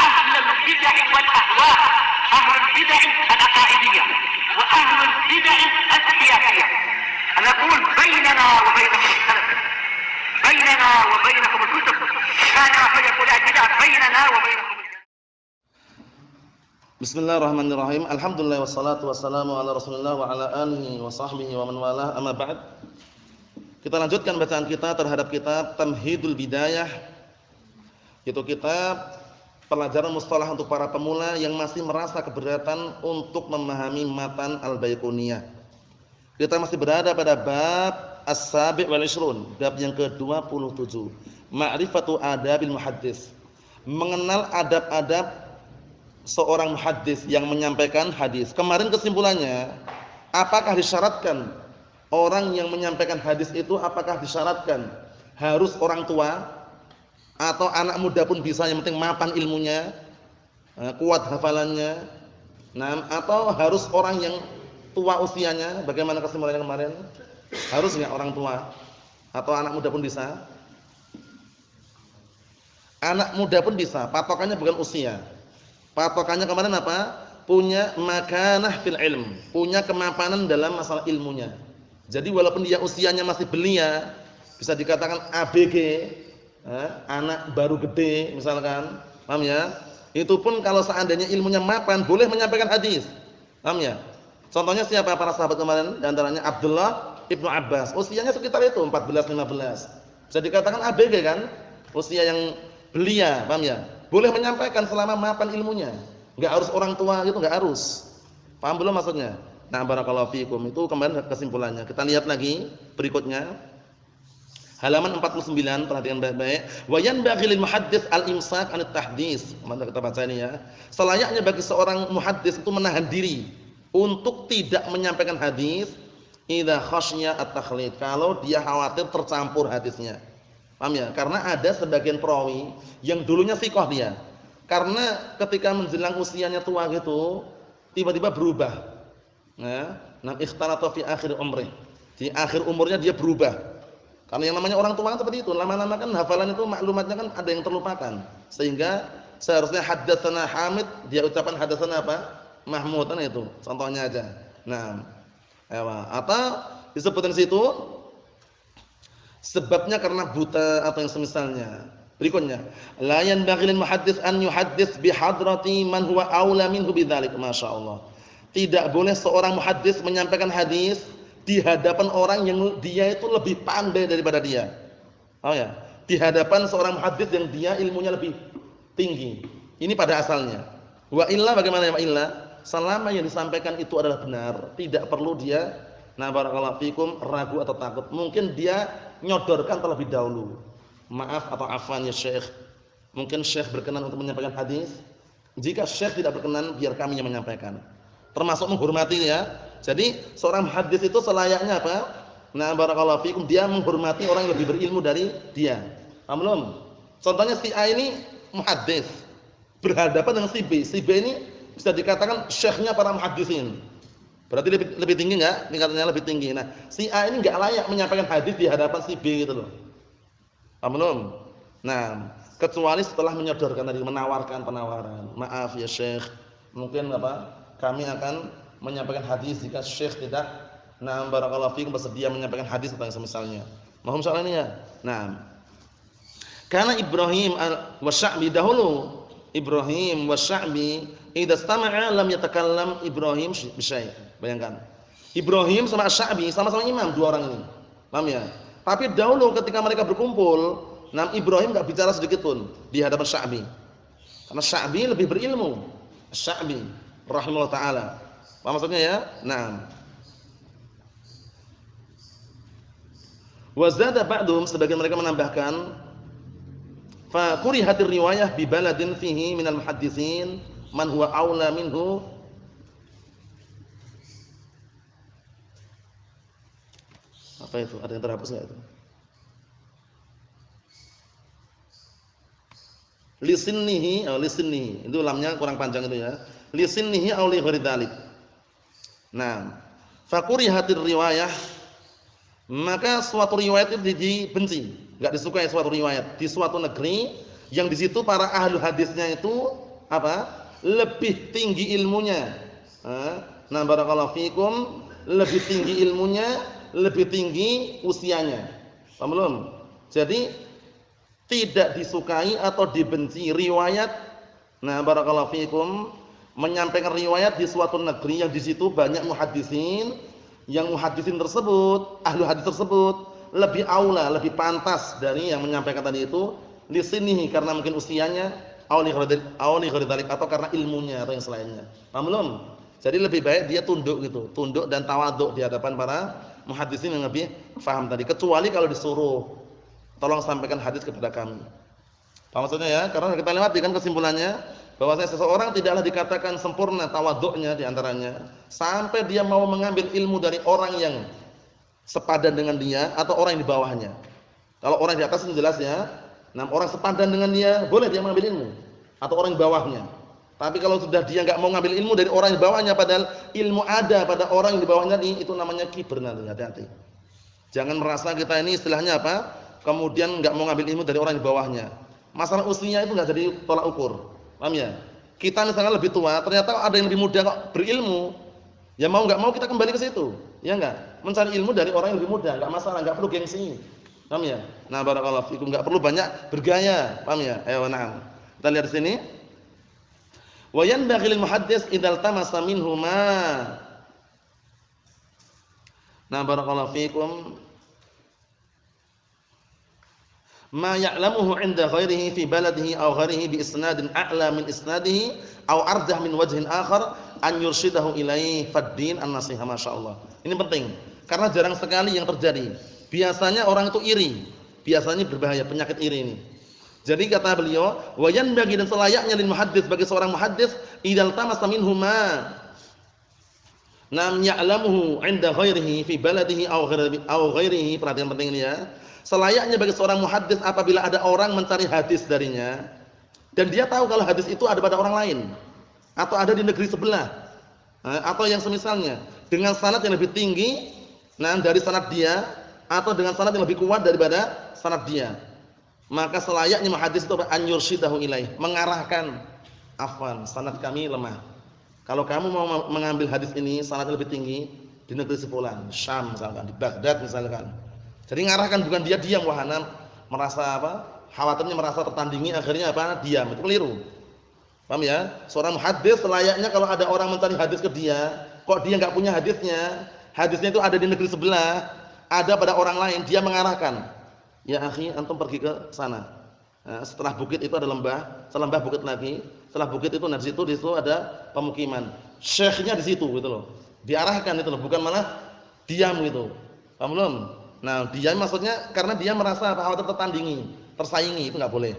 أهل البدع والأهواء، أهل البدع العقائدية وأهل البدع السياسية. أنا أقول بيننا وبينكم السلف، بيننا وبينكم الكتب، كان فيقول البدع بيننا وبينكم. Bismillahirrahmanirrahim. Alhamdulillah wassalatu wassalamu ala Rasulillah wa ala alihi wa sahbihi wa man walah. Amma ba'd. Kita lanjutkan bacaan kita terhadap kitab Tamhidul Bidayah. Itu kitab pelajaran mustalah untuk para pemula yang masih merasa keberatan untuk memahami matan Al-Baiquniyah. Kita masih berada pada bab As-Sabi' wal Ishrun, bab yang ke-27. Ma'rifatu adabil muhaddis. Mengenal adab-adab seorang muhaddis yang menyampaikan hadis. Kemarin kesimpulannya, apakah disyaratkan orang yang menyampaikan hadis itu, apakah disyaratkan harus orang tua atau anak muda pun bisa, yang penting mapan ilmunya, kuat hafalannya. Nah, atau harus orang yang tua usianya? Bagaimana kesimpulannya kemarin? Harus enggak orang tua atau anak muda pun bisa? Anak muda pun bisa, patokannya bukan usia. Patokannya kemarin apa? Punya makanah fil ilm, punya kemapanan dalam masalah ilmunya. Jadi walaupun dia usianya masih belia, bisa dikatakan ABG, anak baru gede misalkan, paham ya? Itu pun kalau seandainya ilmunya mapan, boleh menyampaikan hadis. Paham ya? Contohnya siapa para sahabat kemarin? Di antaranya Abdullah Ibnu Abbas, usianya sekitar itu 14-15. Bisa dikatakan ABG kan? Usia yang belia, paham ya? Boleh menyampaikan selama mapan ilmunya. Enggak harus orang tua gitu, enggak harus. Paham belum maksudnya? Nah, barakallahu fikum. Itu kembali kesimpulannya. Kita lihat lagi berikutnya. Halaman 49, perhatikan baik-baik. Wa yanbaghi lil muhaddits al-imsak 'anil tahdits. Mari kita baca ini ya. Selayaknya bagi seorang muhaddis itu menahan diri untuk tidak menyampaikan hadis idza khasyya at-takhlid. Kalau dia khawatir tercampur hadisnya. Paham ya? Karena ada sebagian perawi yang dulunya thiqah dia. Karena ketika menjelang usianya tua gitu, tiba-tiba berubah. Nah, ikhtalata fi akhir umri. Di akhir umurnya dia berubah. Karena yang namanya orang tua kan seperti itu, lama-lama kan hafalan itu maklumatnya kan ada yang terlupakan. Sehingga seharusnya haddatsana Hamid, dia ucapan haddatsana apa? Mahmud, kan itu. Contohnya aja. Nah, atau disebutkan situ sebabnya karena buta atau yang semisalnya. Berikutnya, la yanbaghi lil muhaddits an yuhaddits bi hadrati man huwa aula minhu bidzalik. Masyaallah. Tidak boleh seorang muhaddis menyampaikan hadis di hadapan orang yang dia itu lebih pandai daripada dia. Oh ya, di hadapan seorang muhaddis yang dia ilmunya lebih tinggi. Ini pada asalnya. Wa illa, bagaimana ya wa illa? Selama yang disampaikan itu adalah benar, tidak perlu dia barakallahu fikum ragu atau takut. Mungkin dia nyodorkan terlebih dahulu. Maaf atau afwan ya Syekh, mungkin Syekh berkenan untuk menyampaikan hadis. Jika Syekh tidak berkenan, biar kami yang menyampaikan. Termasuk menghormati ya. Jadi seorang hadis itu selayaknya apa? Barakallahu fikum, dia menghormati orang yang lebih berilmu dari dia. Paham belum? Contohnya si A ini muhaddis berhadapan dengan si B. Si B ini bisa dikatakan syekhnya para muhaddisin. Berarti lebih tinggi enggak? Tingkatannya lebih tinggi. Nah, si A ini enggak layak menyampaikan hadis di hadapan si B gitu loh. Paham belum? Nah, kecuali setelah menyodorkan tadi, menawarkan penawaran. Maaf ya Syekh, mungkin kami akan menyampaikan hadis jika Syekh tidak barakallahu fikum bersedia menyampaikan hadis atau yang semisalnya. Mohon soal ini ya. Nah, karena Ibrahim wa-Sya'bi dahulu, Ibrahim wa-Sya'bi idza istama'a lam yatakallam Ibrahim bisyai'. Bayangkan. Ibrahim sama Sya'bi sama-sama imam, dua orang ini. Paham ya? Tapi dahulu ketika mereka berkumpul, Ibrahim enggak bicara sedikit pun di hadapan Sya'bi. Karena Sya'bi lebih berilmu. Sya'bi rahimahullah taala. Apa maksudnya ya? Nah. Wa zada ba'dhum, sebagian mereka menambahkan, fa kurihatir riwayah bi baladin fihi minal muhaddisin man huwa aula minhu. Apa itu? Ada yang terhapus enggak itu? Lisinnihi atau lisinnihi. Itu lamnya kurang panjang itu ya. Lisinnihi aw li ghairi dzalik. Nah, fakurihatir riwayah, maka suatu riwayat itu dibenci, enggak disukai suatu riwayat di suatu negeri Yang di situ para ahlu hadisnya itu apa? Lebih tinggi ilmunya. Nah, barakallahu fikum, lebih tinggi ilmunya, lebih tinggi usianya. Paham belum? Jadi tidak disukai atau dibenci riwayat, nah barakallahu fikum, menyampaikan riwayat di suatu negeri yang di situ banyak muhaddisin, yang muhaddisin tersebut, ahlu hadis tersebut lebih aula, lebih pantas dari yang menyampaikan tadi itu di sini karena mungkin usianya, auli ghairi atau karena ilmunya atau yang selainnya. Paham belum? Jadi lebih baik dia tunduk gitu, tunduk dan tawaduk di hadapan para muhaddisin yang lebih paham tadi, kecuali kalau disuruh tolong sampaikan hadis kepada kami. Paham maksudnya ya? Karena kita lewati kan kesimpulannya bahwa seseorang tidaklah dikatakan sempurna tawaduknya di antaranya sampai dia mau mengambil ilmu dari orang yang sepadan dengan dia atau orang yang di bawahnya. Kalau orang di atas itu jelas ya. Nah, orang sepadan dengan dia boleh dia mengambil ilmu atau orang di bawahnya. Tapi kalau sudah dia enggak mau ngambil ilmu dari orang di bawahnya padahal ilmu ada pada orang yang di bawahnya tadi, itu namanya kibr nanti, hati-hati. Jangan merasa kita ini istilahnya apa? Kemudian enggak mau ngambil ilmu dari orang di bawahnya. Masalah usia itu enggak jadi tolak ukur. Paham ya? Kita misalnya lebih tua, ternyata ada yang lebih muda kok berilmu. Ya mau enggak mau kita kembali ke situ. Ya enggak? Mencari ilmu dari orang yang lebih muda, enggak masalah, enggak perlu gengsi. Paham ya? Nah, barakallahu fikum, enggak perlu banyak bergaya. Paham ya? Ayo, na'am. Kita lihat di sini. Wa yanbaghi lil muhaddits idza iltamasa minhu ma. Nah, barakallahu fikum. Ma ya'lamuhu 'inda ghairihi fi baladihi aw ghairihi bi isnadin a'la min isnadihi aw arjah min wajhin akhar an yurshidahu ilaihi fad-din an-nasihah. Masyaallah. Ini penting karena jarang sekali yang terjadi. Biasanya orang itu iri. Biasanya berbahaya penyakit iri ini. Jadi kata beliau, wa yanbaghi dan selayaknya lil muhaddits bagi seorang muhaddits idzal tamasa minhu ma nam ya'lamuhu 'inda ghairihi fi baladihi aw ghairihi. Perhatian penting ini ya. Selayaknya bagi seorang muhaddits apabila ada orang mencari hadis darinya dan dia tahu kalau hadis itu ada pada orang lain atau ada di negeri sebelah atau yang semisalnya dengan sanad yang lebih tinggi dari sanad dia atau dengan sanad yang lebih kuat daripada sanad dia, maka selayaknya muhaddits itu an yurshidahu ilaih, mengarahkan, afwan sanad kami lemah, kalau kamu mau mengambil hadis ini sanad lebih tinggi di negeri sepulan, Syam misalkan, di Baghdad misalkan. Jadi ngarahkan, bukan dia diam wahana merasa apa? Khawatirnya merasa tertandingi akhirnya apa? Diam. Itu keliru. Paham ya? Seorang muhaddits selayaknya kalau ada orang mencari hadis ke dia, kok dia enggak punya hadisnya itu ada di negeri sebelah, ada pada orang lain, dia mengarahkan. Ya akhi, antum pergi ke sana. Nah, setelah bukit itu ada lembah, setelah lembah bukit lagi, setelah bukit itu di situ ada pemukiman. Syekhnya di situ gitu loh. Diarahkan itu loh, bukan malah diam gitu. Paham belum? Nah, dia maksudnya karena dia merasa khawatir tertandingi, tersaingi, itu enggak boleh.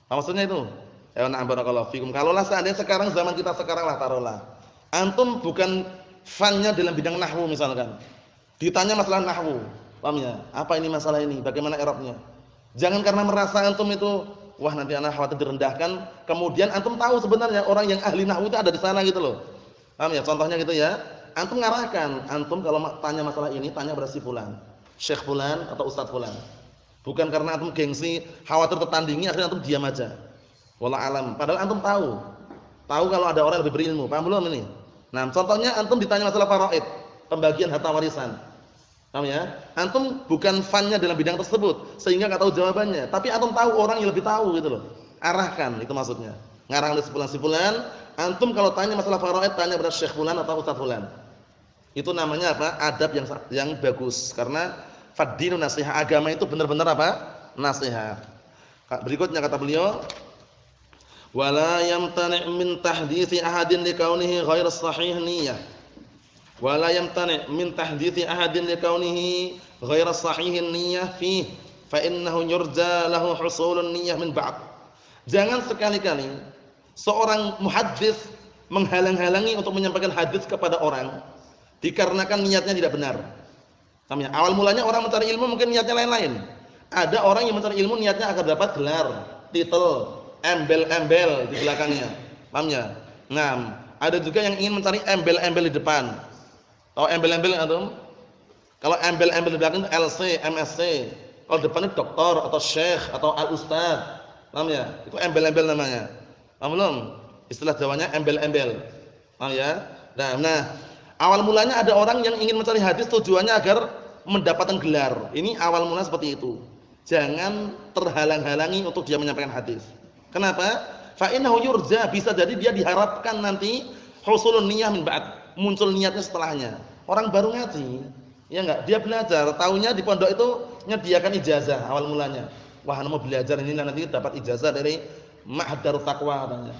Apa maksudnya itu? Ya na'am barakallahu fikum. Kalaulah seandainya sekarang zaman kita sekarang lah taruhlah. Antum bukan fannya dalam bidang nahwu misalkan. Ditanya masalah nahwu. Paham ya? Apa ini masalah ini? Bagaimana i'rabnya? Jangan karena merasa antum itu wah nanti anak khawatir direndahkan, kemudian antum tahu sebenarnya orang yang ahli nahwu itu ada di sana gitu loh. Paham ya? Contohnya gitu ya. Antum ngarahkan, antum kalau tanya masalah ini tanya pada si fulan. Syekh fulan atau ustaz fulan. Bukan karena antum gengsi, khawatir tertandingi akhirnya antum diam aja. Wallahu alam. Padahal antum tahu kalau ada orang lebih berilmu. Paham belum ini? Nah, contohnya antum ditanya masalah faraid, pembagian harta warisan. Paham ya? Antum bukan fannya dalam bidang tersebut sehingga enggak tahu jawabannya, tapi antum tahu orang yang lebih tahu gitu loh. Arahkan, itu maksudnya. Ngarang si fulan, antum kalau tanya masalah faraid tanya pada syekh fulan atau ustaz fulan. Itu namanya apa? Adab yang bagus karena fad-dinu nasihat, agama itu benar-benar apa? Nasihat. Berikutnya kata beliau, wala yamtani' min tahditsi ahadin likaunihi ghair sahih niyyah. Wala yamtani' min tahditsi ahadin likaunihi ghair sahih niyyah fi fa innahu yurja lahu husulun niyyah min ba'd. Jangan sekali-kali seorang muhaddits menghalang-halangi untuk menyampaikan hadis kepada orang dikarenakan niatnya tidak benar. Paham ya? Awal mulanya orang mencari ilmu mungkin niatnya lain-lain. Ada orang yang mencari ilmu niatnya agar dapat gelar, titel, embel-embel di belakangnya. Paham ya? Nah, ada juga yang ingin mencari embel-embel di depan. Tahu embel-embel antum? Kalau embel-embel di belakang itu LC, MSc. Kalau depannya doktor atau syekh atau al-ustaz. Paham ya? Itu embel-embel namanya. Paham belum? Istilah Jawanya embel-embel. Paham ya? Nah, awal mulanya ada orang yang ingin mencari hadis tujuannya agar mendapatkan gelar. Ini awal mula seperti itu. Jangan terhalang-halangi untuk dia menyampaikan hadis. Kenapa? Fa innahu yurja, bisa jadi dia diharapkan nanti husulun niyah min ba'd, muncul niatnya setelahnya. Orang baru ngaji, ya enggak? Dia belajar, taunya di pondok itu nyediakan ijazah awal mulanya. Wah, mau belajar ini nanti dapat ijazah dari Ma'had Darut Taqwa katanya.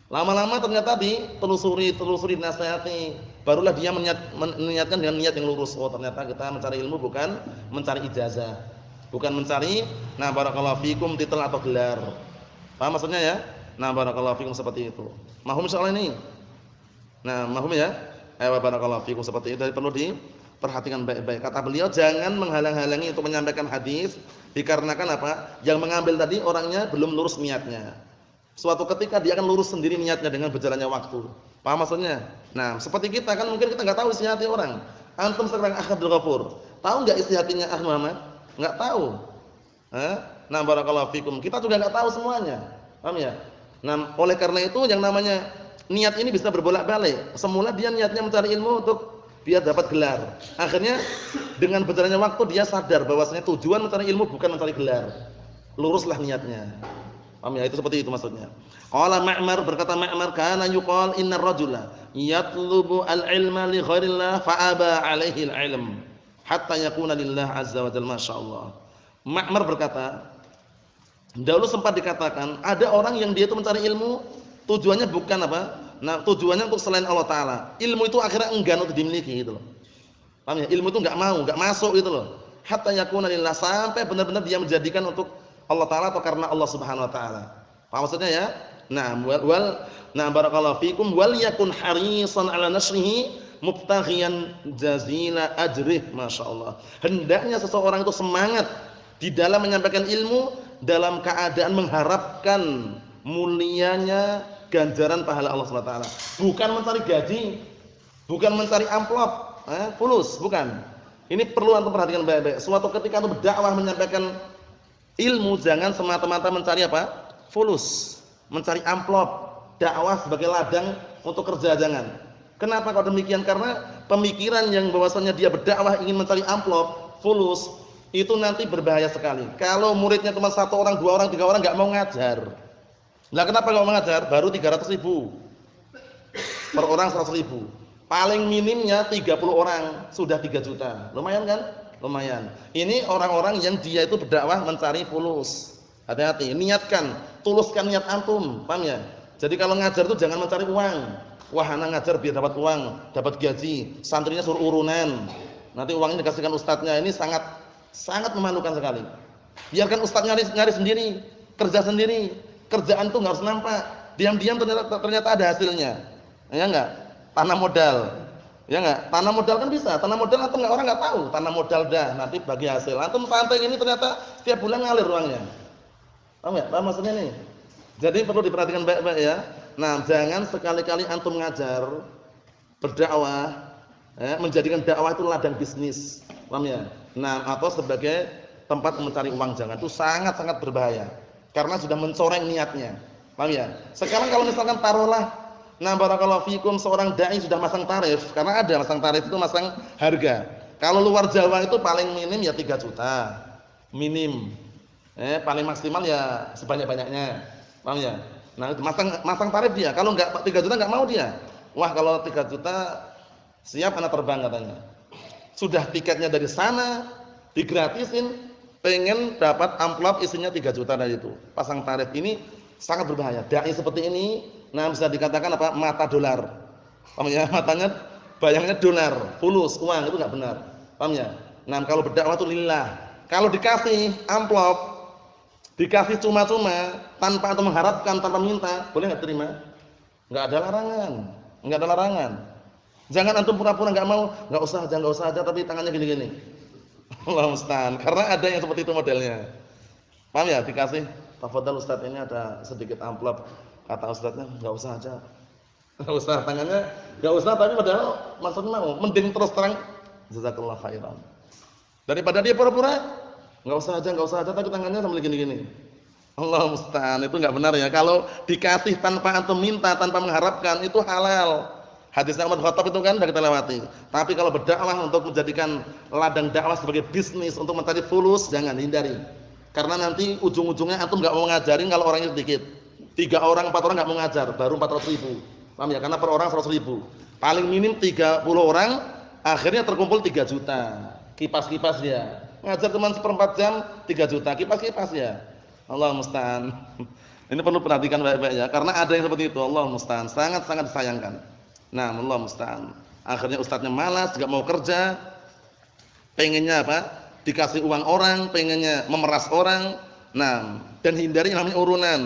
Lama-lama ternyata ditelusuri dinasihati, barulah dia meniatkan dengan niat yang lurus. Oh, ternyata kita mencari ilmu bukan mencari ijazah. Bukan mencari barakallahu fikum titel atau gelar. Paham maksudnya ya? Barakallahu fikum seperti itu. Mahum insyaallah ini. Mahum ya? Barakallahu fikum seperti itu. Jadi perlu diperhatikan baik-baik. Kata beliau jangan menghalang-halangi untuk menyampaikan hadis dikarenakan apa? Yang mengambil tadi orangnya belum lurus niatnya. Suatu ketika dia akan lurus sendiri niatnya dengan berjalannya waktu. Paham maksudnya? Seperti kita kan mungkin kita enggak tahu isi hati orang. Antum sekarang Akh Abdul Ghafur, tahu enggak isi hatinya Akh Muhammad? Enggak tahu. Barakallahu fikum. Kita juga enggak tahu semuanya. Paham ya? Oleh karena itu yang namanya niat ini bisa berbolak-balik. Semula dia niatnya mencari ilmu untuk biar dapat gelar. Akhirnya dengan berjalannya waktu dia sadar bahwasanya tujuan mencari ilmu bukan mencari gelar. Luruslah niatnya. Paham ya? Itu seperti itu maksudnya. Qala Ma'mar, berkata Ma'mar, kana yuqal innar rajula yatlubu al-ilma li ghairillah fa aba 'alaihi al-'ilm hatta yakuna lillah azza wa jalla, masyaallah. Ma'mar berkata, dahulu sempat dikatakan ada orang yang dia itu mencari ilmu tujuannya bukan apa? Tujuannya untuk selain Allah taala. Ilmu itu akhirnya enggan untuk dimiliki gitu loh. Paham ya? Ilmu itu enggak mau, enggak masuk gitu loh. Hatta yakuna lillah, sampai benar-benar dia menjadikan untuk Allah taala atau karena Allah Subhanahu wa taala. Paham maksudnya ya? Barakallahu fikum wal yakun harisan ala nasrihi mubtaghiyan jazila ajrih, masyaallah. Hendaknya seseorang itu semangat di dalam menyampaikan ilmu dalam keadaan mengharapkan mulianya ganjaran pahala Allah Subhanahu wa taala. Bukan mencari gaji, bukan mencari amplop, fulus, bukan. Ini perlu antum perhatikan baik-baik. Suatu ketika antum berdakwah menyampaikan ilmu jangan semata-mata mencari apa? Fulus, mencari amplop, dakwah sebagai ladang untuk kerja, jangan. Kenapa kalau demikian? Karena pemikiran yang bahwasanya dia berdakwah ingin mencari amplop, fulus, itu nanti berbahaya sekali. Kalau muridnya cuma 1 orang, 2 orang, 3 orang enggak mau ngajar. Lah kenapa enggak mau ngajar? Baru 300.000. Per orang 100.000. Paling minimnya 30 orang sudah 3 juta. Lumayan kan? Lumayan. Ini orang-orang yang dia itu berdakwah mencari fulus. Hati-hati, niatkan, tuluskan niat antum, paham ya? Jadi kalau ngajar itu jangan mencari uang. Wah, anak ngajar biar dapat uang, dapat gaji, santrinya suruh urunan. Nanti uangnya dikasihkan ustadznya. Ini sangat memalukan sekali. Biarkan ustadz nyari sendiri, kerja sendiri. Kerjaan itu enggak harus nampak. Diam-diam ternyata ada hasilnya. Ya enggak? Tanam modal. Ya enggak? Tanam modal kan bisa. Tanam modal atau enggak, orang enggak tahu. Tanam modal dah, nanti bagi hasil. Antum santai ini ternyata tiap bulan ngalir uangnya. Paham ya? Paham maksudnya nih? Jadi perlu diperhatikan baik-baik ya. Jangan sekali-kali antum ngajar, berdakwah, menjadikan dakwah itu ladang bisnis. Paham ya? Atau sebagai tempat mencari uang, jangan. Itu sangat-sangat berbahaya. Karena sudah mencoreng niatnya. Paham ya? Sekarang kalau misalkan taruhlah barakallahu fikum seorang dai sudah masang tarif, karena ada masang tarif itu masang harga. Kalau luar Jawa itu paling minim ya 3 juta. Minim. Paling maksimal ya sebanyak-banyaknya. Paham ya? Itu masang tarif dia. Kalau enggak 3 juta enggak mau dia. Wah, kalau 3 juta siap anak terbang katanya. Sudah tiketnya dari sana, digratisin, pengen dapat amplop isinya 3 juta dari itu. Pasang tarif ini sangat berbahaya. Dai seperti ini bisa dikatakan apa? Mata dolar. Paham ya? Matanya bayangnya dolar, fulus, uang, itu enggak benar. Paham ya? Kalau berdakwah itu lillah. Kalau dikasih amplop, dikasih cuma-cuma tanpa atau mengharapkan, tanpa minta, boleh enggak terima? Enggak ada larangan. Enggak ada larangan. Jangan antum pura-pura enggak mau, enggak usah aja tapi tangannya gini-gini. Allah musta'an. Karena ada yang seperti itu modelnya. Paham ya? Dikasih, tafadhal Ustaz, ini ada sedikit amplop. Kata ustadznya, enggak usah aja. Enggak usah, tangannya enggak usah, tapi padahal maksudnya mau. Mending terus terang, jazakallahu khairan. Daripada dia pura-pura, enggak usah aja, tapi tangannya sambil gini-gini. Allah musta'an, itu enggak benar ya. Kalau dikasih tanpa antum minta, tanpa mengharapkan, itu halal. Hadisnya Umar bin Khattab itu kan sudah kita lewati. Tapi kalau berdakwah untuk menjadikan ladang dakwah sebagai bisnis untuk mencari fulus, jangan, hindari. Karena nanti ujung-ujungnya antum enggak mau ngajarin kalau orangnya sedikit. 3 orang, 4 orang enggak mau ngajar, baru 400.000. Paham ya? Karena per orang 100.000. Paling minim 30 orang, akhirnya terkumpul 3 juta. Kipas-kipas dia. Ngajar cuma 1/4 jam 3 juta, kipas-kipas ya. Allah musta'an. Ini perlu perhatikan baik-baik ya, karena ada yang seperti itu. Allah musta'an, sangat-sangat disayangkan. Nah, Allah musta'an. Akhirnya ustadznya malas, enggak mau kerja. Pengennya apa? Dikasih uang orang, pengennya memeras orang. Nah, dan hindari yang namanya urunan.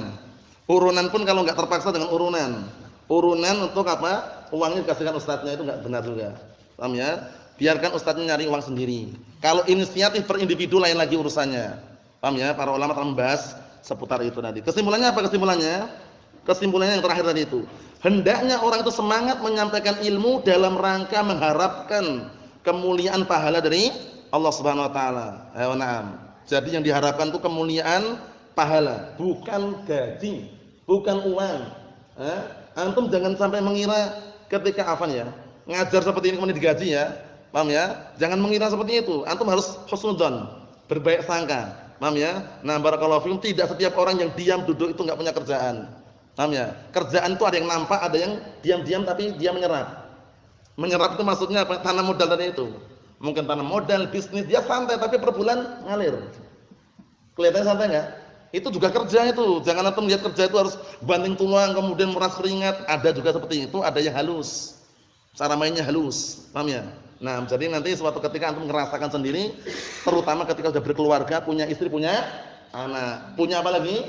Urunan pun kalau enggak terpaksa dengan urunan. Urunan untuk apa? Uangnya dikasihkan ustadznya, itu enggak benar juga. Paham ya? Biarkan ustadznya nyari uang sendiri. Kalau inisiatif per individu lain lagi urusannya. Paham ya? Para ulama telah membahas seputar itu tadi. Kesimpulannya apa kesimpulannya? Kesimpulannya yang terakhir tadi itu. Hendaknya orang itu semangat menyampaikan ilmu dalam rangka mengharapkan kemuliaan pahala dari Allah Subhanahu wa taala. Na'am. Jadi yang diharapkan itu kemuliaan pahala, bukan gaji, bukan uang. Antum jangan sampai mengira ketika ngajar seperti ini kemudian digaji ya. Paham ya? Jangan mengira seperti itu. Antum harus husnudzon, berbaik sangka. Paham ya? Nah, barakallahu fikum, tidak setiap orang yang diam duduk itu enggak punya kerjaan. Paham ya? Kerjaan itu ada yang nampak, ada yang diam-diam tapi dia menyerap. Menyerap itu maksudnya apa? Tanam modal tadi itu. Mungkin tanam modal, bisnis, dia santai tapi per bulan ngalir. Kelihatannya santai enggak? Itu juga kerja itu. Jangan antum lihat kerja itu harus banting tulang kemudian meras keringat. Ada juga seperti itu, ada yang halus. Cara mainnya halus. Paham ya? Nah, jadi nanti suatu ketika antum merasakan sendiri, terutama ketika sudah berkeluarga, punya istri, punya anak, punya apa lagi?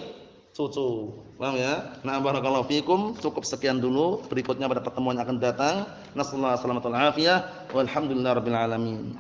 Cucu. Paham ya? Nah, barakallahu fikum. Cukup sekian dulu. Berikutnya pada pertemuan yang akan datang. Nasallahu alaihi wasallam. Walhamdulillahirabbil alamin.